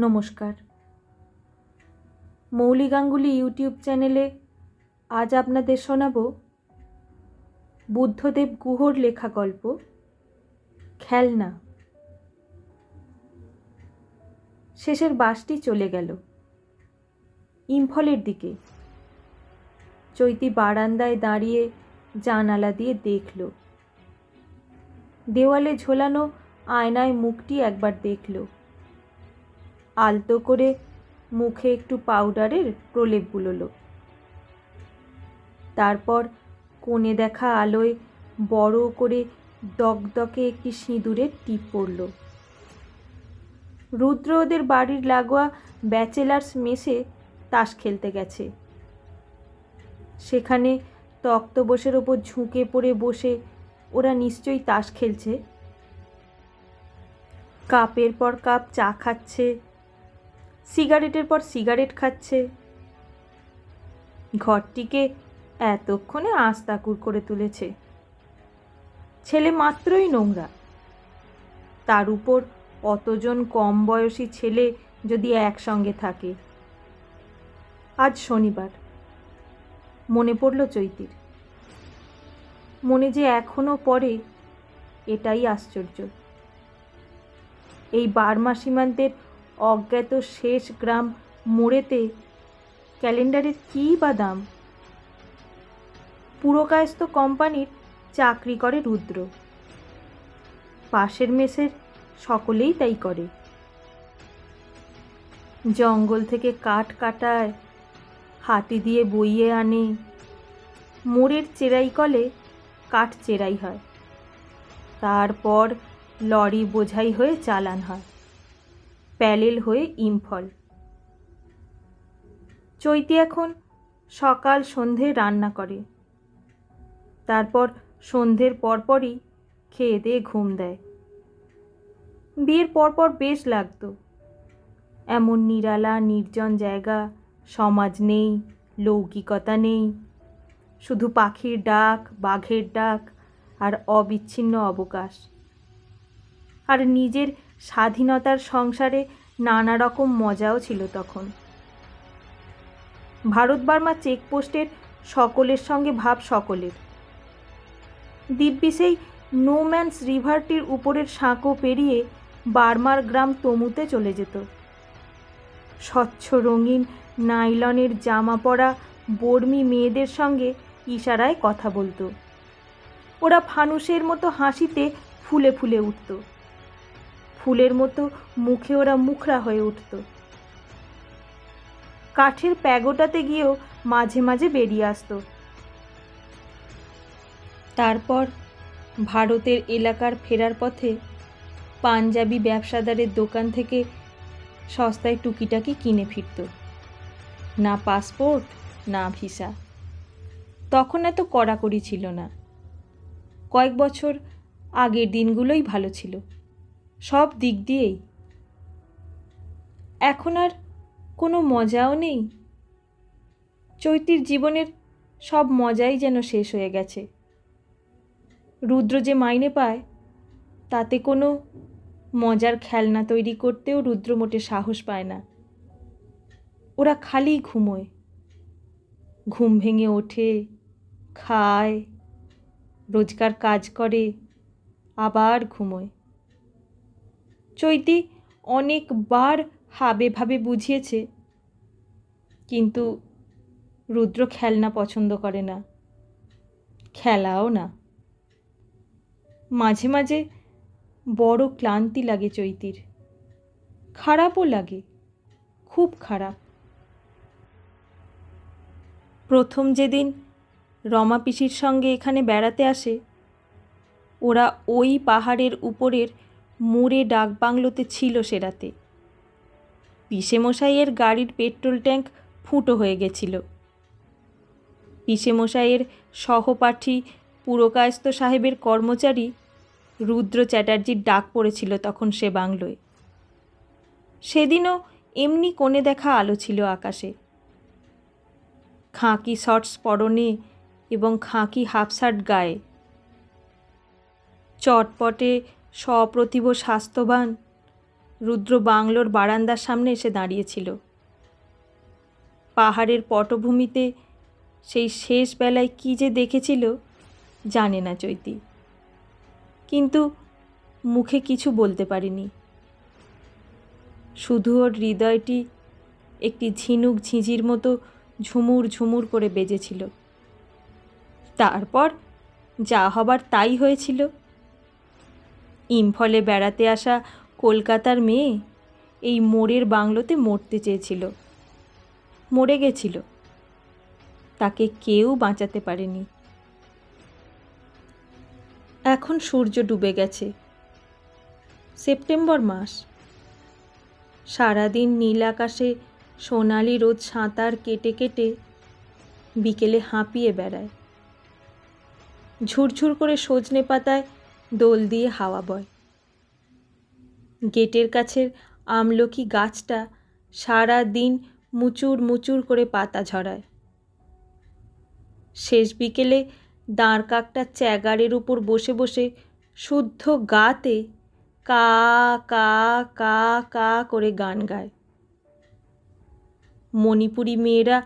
নমস্কার। মৌলি গাঙ্গুলি ইউটিউব চ্যানেলে আজ আপনাদের শোনাব বুদ্ধদেব গুহর লেখা গল্প খেলনা। শেষের বাসটি চলে গেল ইম্ফলের দিকে। চৈতি বারান্দায় দাঁড়িয়ে জানালা দিয়ে দেখল। দেওয়ালে ঝোলানো আয়নায় মুখটি একবার দেখল। আলতো করে মুখে একটু পাউডারের প্রলেপ বুলোলো। তারপর কোণে দেখা আলোয় বড় করে দকদকে একটি সিঁদুরের টিপ পড়ল। রুদ্র ওদের বাড়ির লাগোয়া ব্যাচেলার্স মেসে তাস খেলতে গেছে। সেখানে তক্তপোশের ওপর ঝুঁকে পড়ে বসে ওরা নিশ্চয়ই তাস খেলছে। কাপের পর কাপ চা খাচ্ছে, সিগারেটের পর সিগারেট খাচ্ছে। ঘরটিকে এতক্ষণে আস্তাকুর করে তুলেছে। ছেলে মাত্রই নোংরা, তার উপর অতজন কম বয়সী ছেলে যদি একসঙ্গে থাকে। আজ শনিবার। মনে পড়ল চৈতির। মনে যে এখনো পড়ে, এটাই আশ্চর্য। এই বার্মা সীমান্তের অজ্ঞাত শেষ গ্রাম মোড়েতে ক্যালেন্ডারের কী বা দাম। পুরকায়স্থ কোম্পানির চাকরি করে রুদ্র। পাশের মেসের সকলেই তাই করে। জঙ্গল থেকে কাঠ কাটায়, হাতি দিয়ে বইয়ে আনে, মোড়ের চেরাই কলে কাঠ চেরাই হয়, তারপর লরি বোঝাই হয়ে চালান হয়, প্যালেল হয়ে ইম্ফল। চৈতি এখন সকাল সন্ধে রান্না করে, তারপর সন্ধ্যের পরপরই খেয়ে দিয়ে ঘুম দেয়। বিয়ের পরপর বেশ লাগতো। এমন নিরালা নির্জন জায়গা, সমাজ নেই, লৌকিকতা নেই, শুধু পাখির ডাক, বাঘের ডাক আর অবিচ্ছিন্ন অবকাশ। আর নিজের স্বাধীনতার সংসারে নানা রকম মজাও ছিল তখন। ভারত বার্মা চেকপোস্টের সকলের সঙ্গে ভাব সকলের। দিব্যি সেই নোম্যান্স রিভারটির উপরের সাঁকো পেরিয়ে বার্মার গ্রাম তমুতে চলে যেত। স্বচ্ছ রঙিন নাইলনের জামা পরা বর্মী মেয়েদের সঙ্গে ইশারায় কথা বলতো। ওরা ফানুসের মতো হাসিতে ফুলে ফুলে উঠত। ফুলের মতো মুখে ওরা মুখরা হয়ে উঠত। কাঠের প্যাগোটাতে গিয়েও মাঝে মাঝে বেরিয়ে আসতো। তারপর ভারতের এলাকার ফেরার পথে পাঞ্জাবি ব্যবসাদারের দোকান থেকে সস্তায় টুকিটাকি কিনে ফিরত। না পাসপোর্ট, না ভিসা। তখন এত কড়াকড়ি ছিল না। কয়েক বছর আগের দিনগুলোই ভালো ছিল, সব দিক দিয়েই। এখন আর কোনো মজাও নেই। চৈতির জীবনের সব মজাই যেন শেষ হয়ে গেছে। রুদ্র যে মাইনে পায়, তাতে কোনো মজার খেলনা তৈরি করতেও রুদ্র মোটে সাহস পায় না। ওরা খালি ঘুমোয়, ঘুম ভেঙে ওঠে, খায়, রোজকার কাজ করে, আবার ঘুমোয়। চৈতি অনেকবার হাবে ভাবে বুঝিয়েছে, কিন্তু রুদ্র খেলনা পছন্দ করে না, খেলাও না। মাঝে মাঝে বড় ক্লান্তি লাগে চৈতির। খারাপও লাগে, খুব খারাপ। প্রথম যেদিন রমা পিসির সঙ্গে এখানে বেড়াতে আসে, ওরা ওই পাহাড়ের উপরের মোড়ে ডাকবাংলোতে ছিল সে রাতে। পিসেমশাইয়ের গাড়ির পেট্রোল ট্যাঙ্ক ফুটো হয়ে গেছিল। পিসেমশাইয়ের সহপাঠী পুরকায়স্থ সাহেবের কর্মচারী রুদ্র চ্যাটার্জির ডাক পড়েছিল তখন সে বাংলোয়। সেদিনও এমনি কোণে দেখা আলো ছিল আকাশে। খাঁকি শর্টস পরনে এবং খাঁকি হাফ শার্ট গায়ে, চটপটে সপ্রতিভ স্বাস্থ্যবান, রুদ্র বাংলোর বারান্দার সামনে এসে দাঁড়িয়েছিল। পাহাড়ের পটভূমিতে সেই শেষ বেলায় কী যে দেখেছিল জানে না চৈতি, কিন্তু মুখে কিছু বলতে পারেনি। শুধু ওর হৃদয়টি একটি ঝিনুক ঝিঁঝির মতো ঝুমুর ঝুমুর করে বেজেছিল। তারপর যা হবার তাই হয়েছিল। ইম্ফলে বেড়াতে আসা কলকাতার মেয়ে এই মোড়ের বাংলোতে মরতে চেয়েছিল, মরে গেছিল। তাকে কেউ বাঁচাতে পারেনি। এখন সূর্য ডুবে গেছে। সেপ্টেম্বর মাস। সারাদিন নীল আকাশে সোনালি রোদ সাঁতার কেটে কেটে বিকেলে হাঁপিয়ে বেড়ায়। ঝুরঝুর করে সজনে পাতায় দোল দিয়ে হাওয়া বয়। গেটের কাছের আমলকি গাছটা সারা দিন মুচুর মুচুর করে পাতা ঝরায়। শেষ বিকেলে দাঁড় কাকটা চ্যাগারের উপর বসে বসে শুদ্ধ গাতে কা কা কা কা করে গান গায়। মণিপুরি মেয়েরা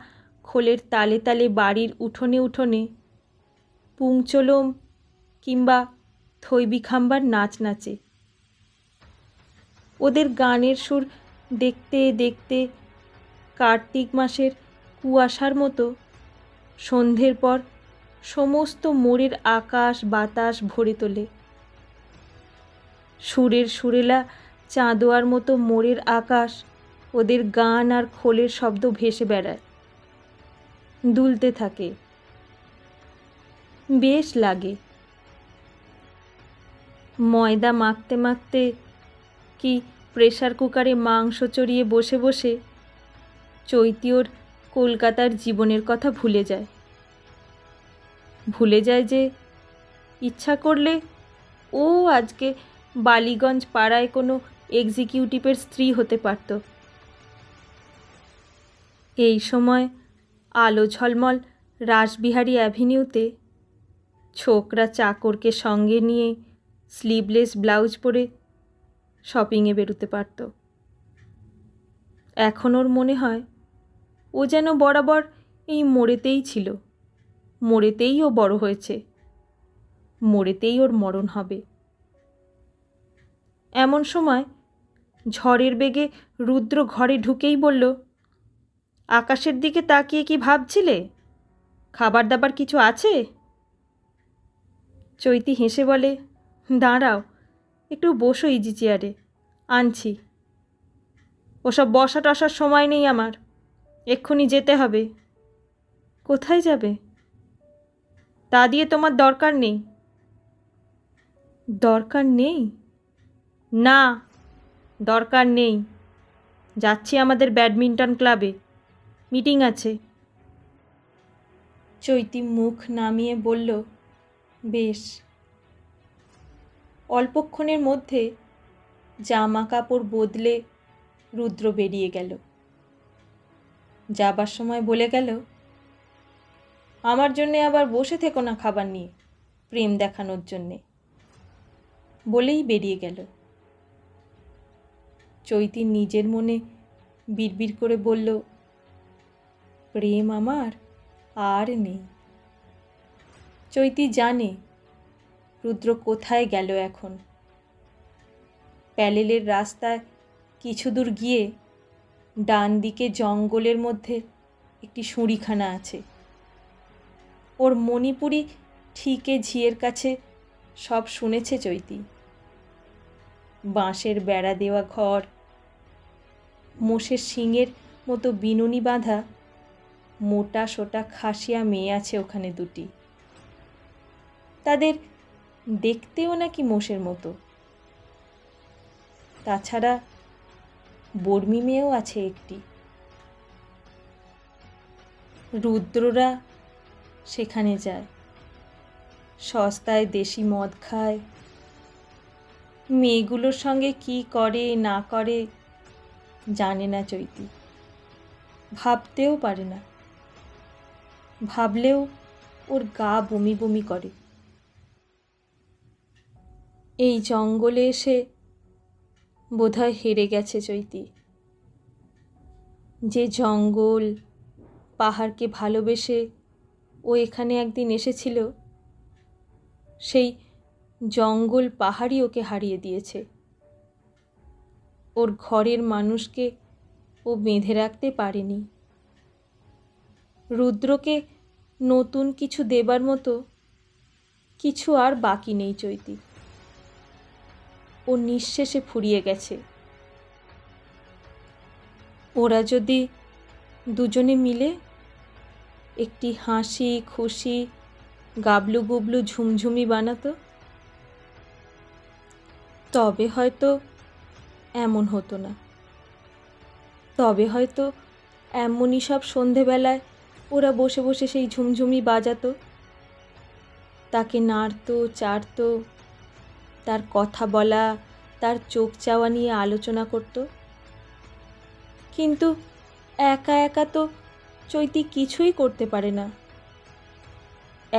খোলের তালে তালে বাড়ির উঠোনে উঠোনে পুংচলম কিংবা থৈবি খাম্বার নাচ নাচে। ওদের গানের সুর দেখতে দেখতে কার্তিক মাসের কুয়াশার মতো সন্ধ্যের পর সমস্ত মোড়ের আকাশ বাতাস ভরে তোলে। সুরের সুরেলা চাঁদোয়ার মতো মোড়ের আকাশ ওদের গান আর খোলের শব্দ ভেসে বেড়ায়, দুলতে থাকে। বেশ লাগে। ময়দা মাখতে মাখতে কি প্রেসার কুকারে মাংস চড়িয়ে বসে বসে চৈতি ওর কলকাতার জীবনের কথা ভুলে যায়। ভুলে যায় যে ইচ্ছা করলে ও আজকে বালিগঞ্জ পাড়ায় কোনো এক্সিকিউটিভের স্ত্রী হতে পারত। এই সময় আলো ঝলমল রাসবিহারী অ্যাভিনিউতে ছোকরা চাকরকে সঙ্গে নিয়ে স্লিভলেস ব্লাউজ পরে শপিংয়ে বেরোতে পারত। এখন ওর মনে হয় ও যেন বরাবর এই মোড়েতেই ছিল, মোড়েতেই ও বড় হয়েছে, মোড়েতেই ওর মরণ হবে। এমন সময় ঝড়ের বেগে রুদ্র ঘরে ঢুকেই বলল, আকাশের দিকে তাকিয়ে কি ভাবছিলে? খাবার দাবার কিছু আছে? চৈতি হেসে বলে, দাঁড়াও, একটু বসো ইজি চেয়ারে, আনছি। ওসব বসা টসার সময় নেই আমার, এক্ষুনি যেতে হবে। কোথায় যাবে? তা দিয়ে তোমার দরকার নেই। দরকার নেই? না, দরকার নেই। যাচ্ছি আমাদের ব্যাডমিন্টন ক্লাবে, মিটিং আছে। চৈতি মুখ নামিয়ে বলল, বেশ। অল্পক্ষণের মধ্যে জামা কাপড় বদলে রুদ্র বেরিয়ে গেল। যাবার সময় বলে গেল, আমার জন্যে আবার বসে থেকো না খাবার নিয়ে, প্রেম দেখানোর জন্যে। বলেই বেরিয়ে গেল। চৈতি নিজের মনে বিড়বিড় করে বলল, প্রেম আমার আর নেই। চৈতি জানে রুদ্র কোথায় গেল এখন। প্যালেলের রাস্তায় কিছু দূর গিয়ে ডান দিকে জঙ্গলের মধ্যে একটি সুঁড়িখানা আছে। ওর মণিপুরি ঠিকে ঝিয়ের কাছে সব শুনেছে চৈতি। বাঁশের বেড়া দেওয়া ঘর, মোষের শিঙের মতো বিনুনি বাঁধা মোটা সোটা খাসিয়া মেয়ে আছে ওখানে দুটি। তাদের দেখতেও নাকি মোষের মতো। তাছাড়া বর্মি মেয়েও আছে একটি। রুদ্ররা সেখানে যায়, সস্তায় দেশি মদ খায়। মেয়েগুলোর সঙ্গে কি করে না করে জানে না চৈতি, ভাবতেও পারে না। ভাবলেও ওর গা বমি বমি করে। এই জঙ্গলে এসে বোধহয় হেরে গেছে চৈতি। যে জঙ্গল পাহাড়কে ভালোবেসে ও এখানে একদিন এসেছিল, সেই জঙ্গল পাহাড়ই ওকে হারিয়ে দিয়েছে। ওর ঘরের মানুষকে ও বেঁধে রাখতে পারেনি। রুদ্রকে নতুন কিছু দেবার মতো কিছু আর বাকি নেই চৈতি। ও নিঃশেষে ফুরিয়ে গেছে। ওরা যদি দুজনে মিলে একটি হাসি খুশি গাবলু গুবলু ঝুমঝুমি বানাতো, তবে হয়তো এমন হতো না। তবে হয়তো এমনই সব সন্ধেবেলায় ওরা বসে বসে সেই ঝুমঝুমি বাজাতো, তাকে নাড়তো চাড়তো, তার কথা বলা, তার চোখ চাওয়া নিয়ে আলোচনা করত। কিন্তু একা একা তো চৈতি কিছুই করতে পারে না।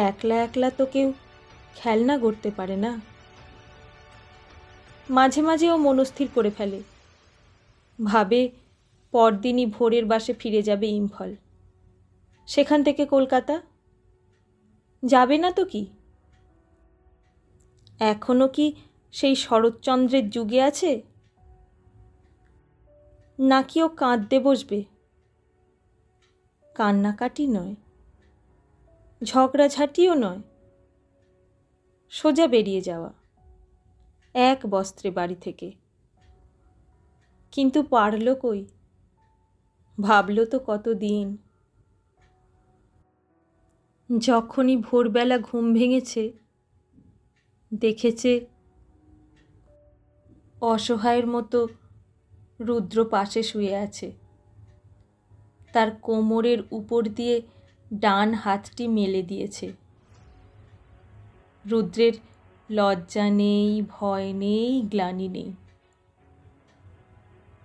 একলা একলা তো কেউ খেলনা গড়তে পারে না। মাঝে মাঝে ও মনস্থির করে ফেলে, ভাবে পরদিনই ভোরের বাসে ফিরে যাবে ইম্ফল, সেখান থেকে কলকাতা। যাবে না তো কি? এখনো কি সেই শরৎচন্দ্রের যুগে আছে? নাকি ও কাঁদতে বসবে? কান্নাকাটি নয়, ঝগড়াঝাটিও নয়, সোজা বেরিয়ে যাওয়া এক বস্ত্রে বাড়ি থেকে। কিন্তু পারল কই? ভাবল তো কতদিন। যখনই ভোরবেলা ঘুম ভেঙেছে, দেখেছে অসহায়ের মতো রুদ্র পাশে শুয়ে আছে। তার কোমরের উপর দিয়ে ডান হাতটি মেলে দিয়েছে। রুদ্রের লজ্জা নেই, ভয় নেই, গ্লানি নেই।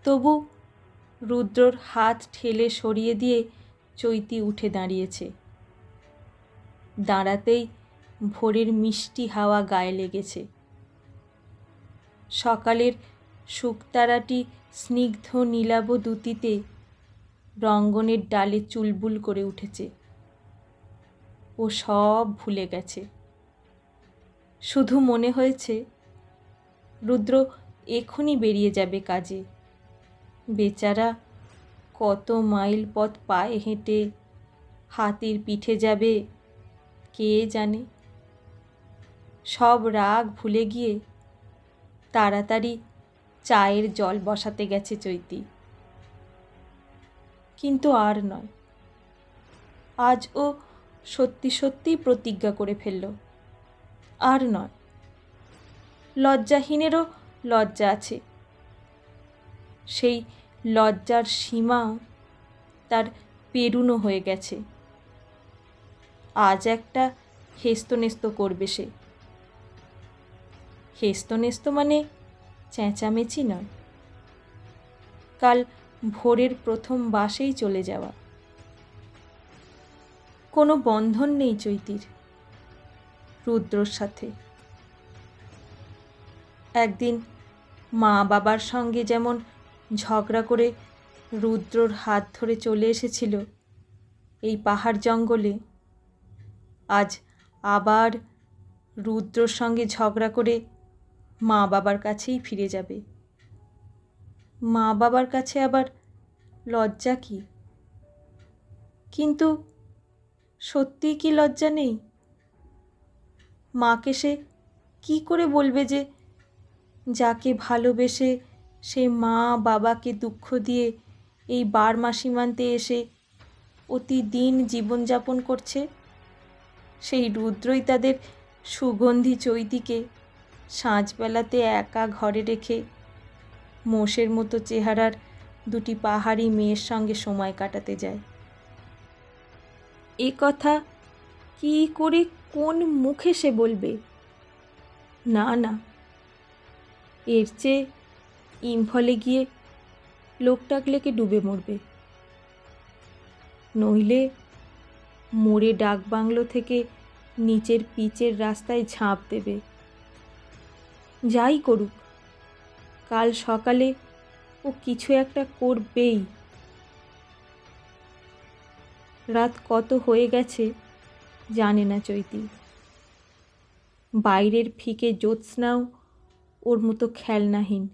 তবু রুদ্রর হাত ঠেলে সরিয়ে দিয়ে চৈতি উঠে দাঁড়িয়েছে। দাঁড়াতেই ভোরের মিষ্টি হাওয়া গায়ে লেগেছে। সকালের শুকতারাটি স্নিগ্ধ নীলাভ দ্যুতিতে রঙ্গনের ডালে চুলবুল করে উঠেছে। ও সব ভুলে গেছে। শুধু মনে হয়েছে রুদ্র এখনই বেরিয়ে যাবে কাজে। বেচারা কত মাইল পথ পায়ে হেঁটে হাতির পিঠে যাবে কে জানে। সব রাগ ভুলে গিয়ে তাড়াতাড়ি চায়ের জল বসাতে গেছে চৈতি। কিন্তু আর নয়। আজ ও সত্যি সত্যি প্রতিজ্ঞা করে ফেলল, আর নয়। লজ্জাহীনেরও লজ্জা আছে। সেই লজ্জার সীমাও তার পেরুনো হয়ে গেছে। আজ একটা হেস্তনেস্ত করবে সে। হেস্তনেস্ত মানে চেঁচামেচি নয়, কাল ভোরের প্রথম বাসেই চলে যাওয়া। কোনো বন্ধন নেই চৈতির রুদ্রর সাথে। একদিন মা বাবার সঙ্গে যেমন ঝগড়া করে রুদ্রর হাত ধরে চলে এসেছিল এই পাহাড় জঙ্গলে, আজ আবার রুদ্রর সঙ্গে ঝগড়া করে মা বাবার কাছেই ফিরে যাবে। মা বাবার কাছে আবার লজ্জা কি? কিন্তু সত্যিই কি লজ্জা নেই? মাকে সে কি করে বলবে যে যাকে ভালোবেসে সে মা বাবাকে দুঃখ দিয়ে এই বার্মা সীমান্তে এসে প্রতিদিন জীবনযাপন করছে, সেই রুদ্রই তাদের সুগন্ধি চৈতিকে সাঁঝবেলাতে একা ঘরে রেখে মোষের মতো চেহারার দুটি পাহাড়ি মেয়ের সঙ্গে সময় কাটাতে যায়। এ কথা কি করে কোন মুখে সে বলবে? না না, এর চেয়ে ইম্ফলে গিয়ে লোকটাকলেকে ডুবে মরবে। নইলে মোড়ে ডাকবাংলো থেকে নিচের পিচের রাস্তায় ঝাঁপ দেবে। যাই করুক, কাল সকালে ও কিছু একটা করবেই। রাত কত হয়ে গেছে জানে না চৈতি। বাইরের ফিকে জ্যোৎস্নাও ওর মতো খেলনাহীন,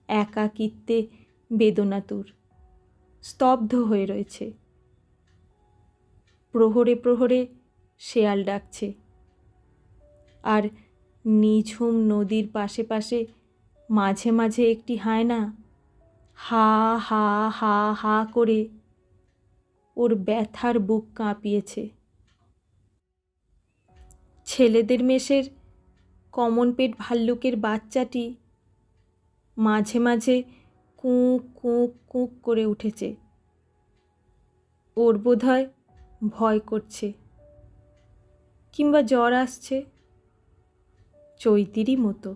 একাকিত্বে বেদনাতুর, স্তব্ধ হয়ে রয়েছে। প্রহরে প্রহরে শেয়াল ডাকছে, আর নিঝুম নদীর পাশে পাশে মাঝে মাঝে একটি হায়না হা হা হা হা করে ওর ব্যথার বুক কাঁপিয়েছে। ছেলেদের মেষের কমন পেট ভাল্লুকের বাচ্চাটি মাঝে মাঝে কুঁক কুঁক কুঁক করে উঠেছে। ওর বোধহয় ভয় করছে, কিংবা জ্বর আসছে, চৈতিরই মতো।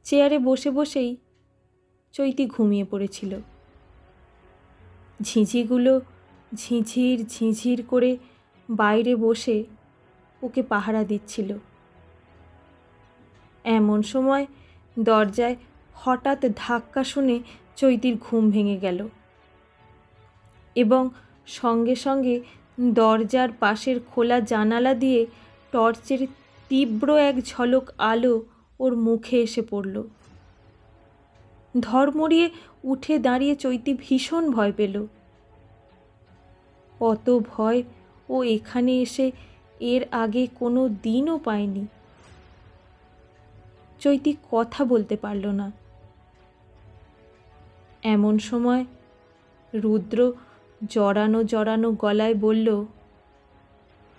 চেয়ারে বসে বসেই চৈতি ঘুমিয়ে পড়েছিল। ঝিঁঝিগুলো ঝিঝির ঝিঝির করে বাইরে বসে ওকে পাহারা দিচ্ছিল। এমন সময় দরজায় হঠাৎ ধাক্কা শুনে চৈতির ঘুম ভেঙে গেল, এবং সঙ্গে সঙ্গে দরজার পাশের খোলা জানালা দিয়ে টর্চের তীব্র এক ঝলক আলো ওর মুখে এসে পড়ল। ধড়মড়িয়ে উঠে দাঁড়িয়ে চৈতি ভীষণ ভয় পেল। অত ভয় ও এখানে এসে এর আগে কোনো দিনও পায়নি। চৈতি কথা বলতে পারল না। এমন সময় রুদ্র জড়ানো জড়ানো গলায় বলল,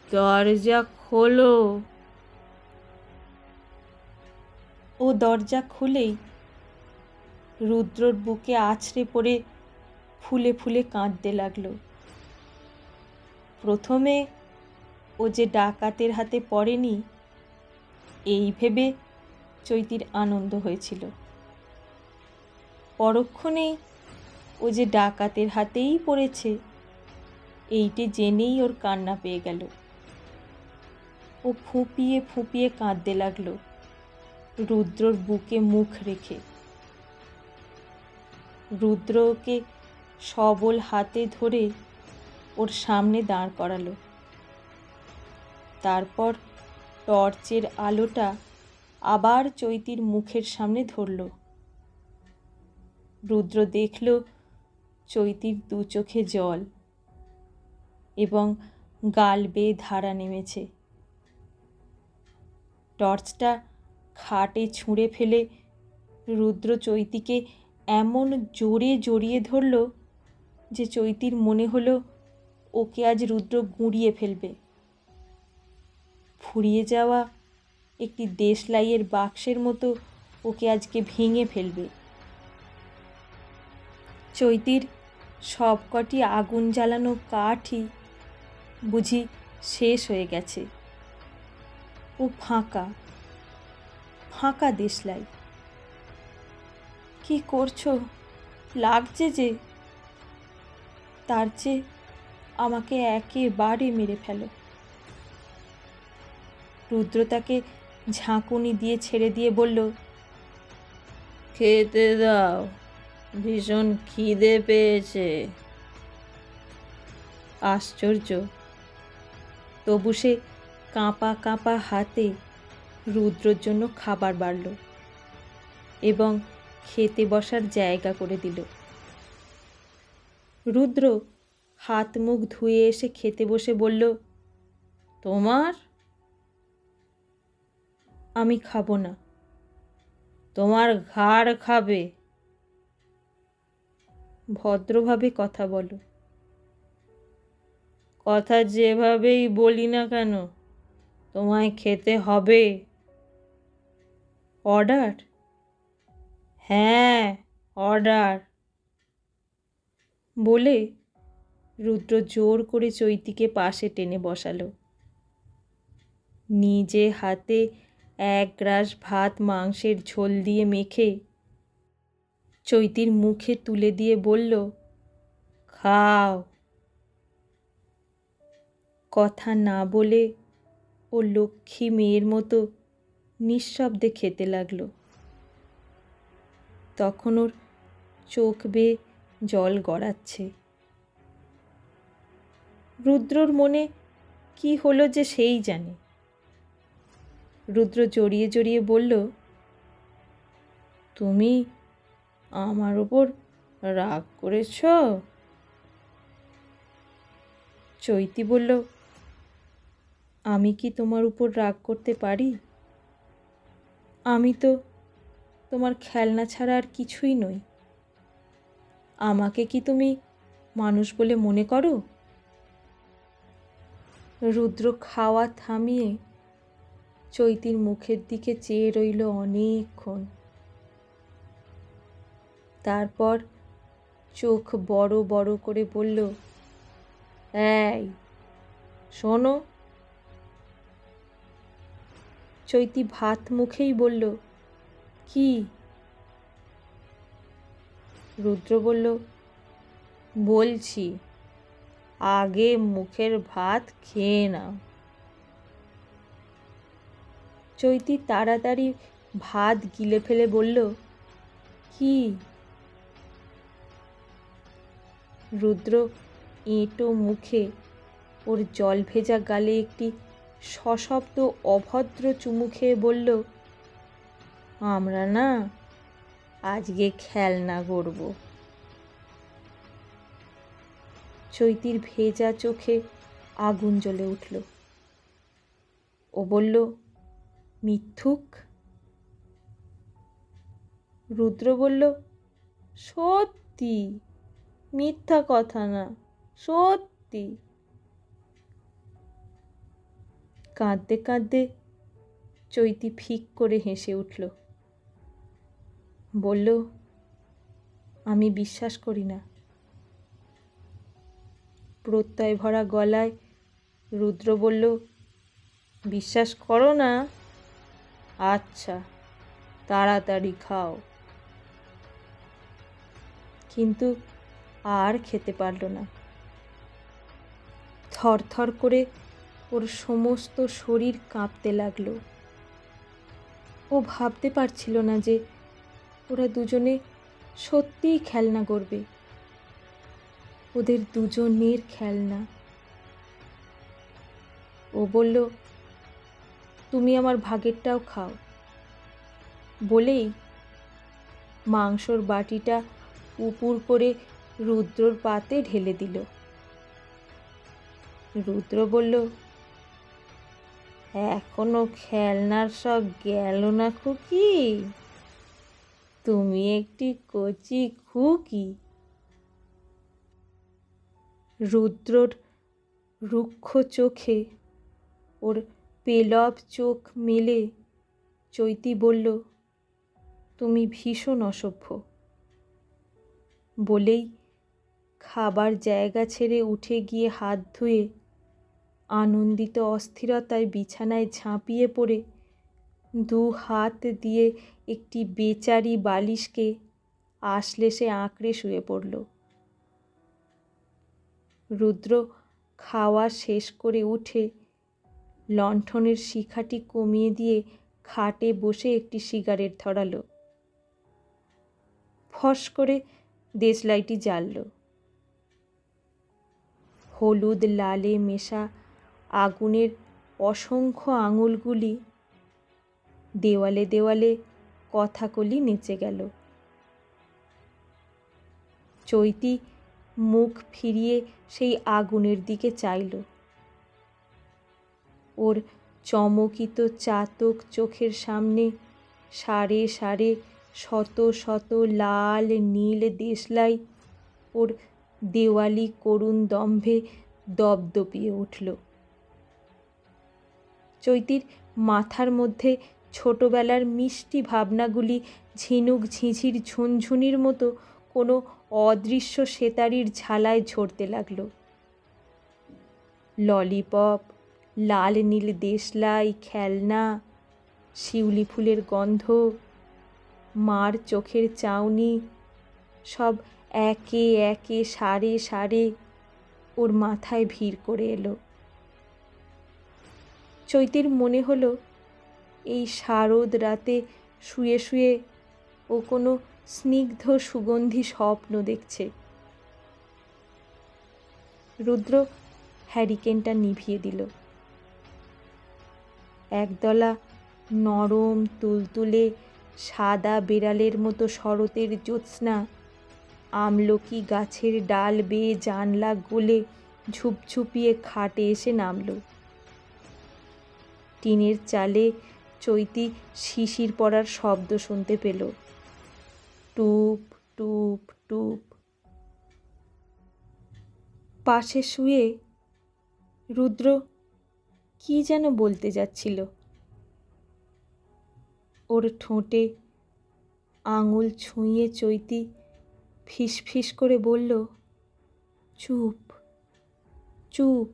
দরজা খোলো। ও দরজা খুলেই রুদ্রর বুকে আছড়ে পড়ে ফুলে ফুলে কাঁদতে লাগলো। প্রথমে ও যে ডাকাতের হাতে পড়েনি এই ভেবে চৈতির আনন্দ হয়েছিল। পরক্ষণেই ও যে ডাকাতের হাতেই পড়েছে এইটে জেনেই ওর কান্না পেয়ে গেল। ও ফুঁপিয়ে ফুঁপিয়ে কাঁদতে লাগলো, রুদ্রর বুকে মুখ রেখে। রুদ্র ওকে সবল হাতে ধরে ওর সামনে দাঁড় করালো। তারপর টর্চের আলোটা আবার চৈতির মুখের সামনে ধরল। রুদ্র দেখল চৈতির দু চোখে জল এবং গাল বেয়ে ধারা নেমেছে। টর্চটা খাটে ছুঁড়ে ফেলে রুদ্র চৈতিকে এমন জোরে জড়িয়ে ধরল যে চৈতির মনে হলো ওকে আজ রুদ্র গুঁড়িয়ে ফেলবে। ফুরিয়ে যাওয়া একটি দেশলাইয়ের বাক্সের মতো ওকে আজকে ভেঙে ফেলবে। চৈতির সবকটি আগুন জ্বালানো কাঠই বুঝি শেষ হয়ে গেছে। ও ফাঁকা ফাঁকা দেশলাই। কি করছো? লাগছে যে। তার চেয়ে আমাকে একেবারে মেরে ফেলো। রুদ্র তাকে ঝাঁকুনি দিয়ে ছেড়ে দিয়ে বলল, খেতে দাও, ভীষণ খিদে পেয়েছে। আশ্চর্য, তবু সে কাঁপা কাঁপা হাতে রুদ্রর জন্য খাবার বাড়ল এবং খেতে বসার জায়গা করে দিল। রুদ্র হাত মুখ ধুয়ে এসে খেতে বসে বলল, তোমার? আমি খাবো না। তোমার ঘাড় খাবে। ভদ্রভাবে কথা বলো। কথা যেভাবেই বলি না কেন তোমায় খেতে হবে। অর্ডার? হ্যাঁ, অর্ডার। বলে রুদ্র জোর করে চৈতিকে পাশে টেনে বসালো। নিজে হাতে এক গ্রাস ভাত মাংসের ঝোল দিয়ে মেখে চৈতির মুখে তুলে দিয়ে বলল, খাও। কথা না বলে ও লক্ষ্মী মেয়ের মতো নিঃশব্দে খেতে লাগলো। তখন ওর চোখ বেয়ে জল গড়াচ্ছে। রুদ্রর মনে কি হলো যে সেই জানে। রুদ্র জড়িয়ে জড়িয়ে বলল, তুমি আমার ওপর রাগ করেছ? চৈতি বলল, আমি কি তোমার উপর রাগ করতে পারি? আমি তো তোমার খেলনা ছাড়া আর কিছুই নই। আমাকে কি তুমি মানুষ বলে মনে করো? রুদ্র খাওয়া থামিয়ে চৈতির মুখের দিকে চেয়ে রইল অনেকক্ষণ। তারপর চোখ বড় বড় করে বলল, এই শোনো। চৈতি ভাত মুখেই বলল, কি? রুদ্র বলল, বলছি, আগে মুখের ভাত খেয়ে নাও। চৈতি তাড়াতাড়ি ভাত গিলে ফেলে বলল, কি? রুদ্র এঁটো মুখে ওর জল ভেজা গালে একটি সশব্দ অভদ্র চুমু খেয়ে বলল, আমরা না আজকে খেলনা গড়ব। চৈতির ভেজা চোখে আগুন জ্বলে উঠল। ও বলল, মিথ্যুক। রুদ্র বলল, সত্যি, মিথ্যা কথা না, সত্যি। কাঁদতে কাঁদতে চৈতি ফিক করে হেসে উঠল। বলল, আমি বিশ্বাস করি না। প্রত্যয় ভরা গলায় রুদ্র বলল, বিশ্বাস করো না? আচ্ছা, তাড়াতাড়ি খাও। কিন্তু আর খেতে পারল না। থরথর করে ওর সমস্ত শরীর কাঁপতে লাগলো। ও ভাবতে পারছিল না যে ওরা দুজনে সত্যিই খেলনা গড়বে। ওদের দুজনের খেলনা। ও বলল, তুমি আমার ভাগেরটাও খাও। বলেই মাংসর বাটিটা উপুর করে রুদ্রর পাতে ঢেলে দিল। রুদ্র বলল, এখনো খেলনার শখ গেল না খুকি? তুমি একটি কচি খুকি। রুদ্রর রুক্ষ চোখে ওর পেলব চোখ মেলে চৈতি বলল, তুমি ভীষণ অসভ্য। বলেই খাবার জায়গা ছেড়ে উঠে গিয়ে হাত ধুয়ে আনন্দিত অস্থিরতায় বিছানায় ঝাঁপিয়ে পড়ে দু হাত দিয়ে একটি বেচারি বালিশকে আশ্লেষে আঁকড়ে শুয়ে পড়ল। রুদ্র খাওয়া শেষ করে উঠে লণ্ঠনের শিখাটি কমিয়ে দিয়ে খাটে বসে একটি সিগারেট ধরালো। ফস করে দেশলাইটি জ্বালল। হলুদ লালে মেশা আগুনের অসংখ্য আঙুলগুলি দেওয়ালে দেওয়ালে কথাকলি নেচে গেল। চৈতি মুখ ফিরিয়ে সেই আগুনের দিকে চাইল। ওর চমকিত চাতক চোখের সামনে সারে সারে শত শত লাল নীল দেশলাই ওর দেওয়ালি করুণ দম্ভে দপদপিয়ে উঠল। চৈতির মাথার মধ্যে ছোটবেলার মিষ্টি ভাবনাগুলি ঝিনুক ঝিঝির ঝুনঝুনির মতো কোনো অদৃশ্য সেতারির ঝালায় ঝরতে লাগল। ললিপপ, লাল নীল দেশলাই, খেলনা, শিউলি ফুলের গন্ধ, মার চোখের চাউনি, সব একে একে সারে সারে ওর মাথায় ভিড় করে এলো। চৈতির মনে হলো এই শারদ রাতে শুয়ে শুয়ে ও কোনো স্নিগ্ধ সুগন্ধি স্বপ্ন দেখছে। রুদ্র হ্যারিকেনটা নিভিয়ে দিল। একদলা নরম তুলতুলে সাদা বেড়ালের মতো শরতের জ্যোৎস্না আমলকি গাছের ডাল বেয়ে জানলা গলে ঝুপঝুপিয়ে খাটে এসে নামল। টিনের চালে চৈতি শিশির পড়ার শব্দ শুনতে পেল। টুপ টুপ টুপ। পাশে শুয়ে রুদ্র কি যেন বলতে যাচ্ছিল। ওর ঠোঁটে আঙুল ছুঁয়ে চৈতি ফিসফিস করে বলল, চুপ চুপ।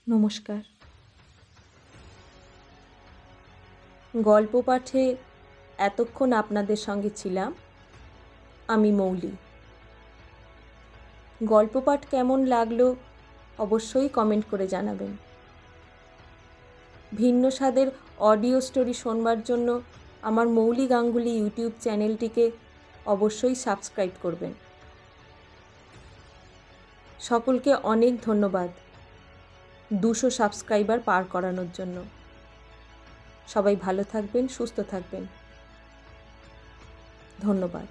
নমস্কার। গল্প পাঠে এতক্ষণ আপনাদের সঙ্গে ছিলাম আমি মৌলি। গল্প পাঠ কেমন লাগলো অবশ্যই কমেন্ট করে জানাবেন। ভিন্ন স্বাদের অডিও স্টোরি শোনবার জন্য আমার মৌলি গাঙ্গুলি ইউটিউব চ্যানেলটিকে অবশ্যই সাবস্ক্রাইব করবেন। সকলকে অনেক ধন্যবাদ 200 সাবস্ক্রাইবার পার করানোর জন্য। সবাই ভালো থাকবেন, সুস্থ থাকবেন। ধন্যবাদ।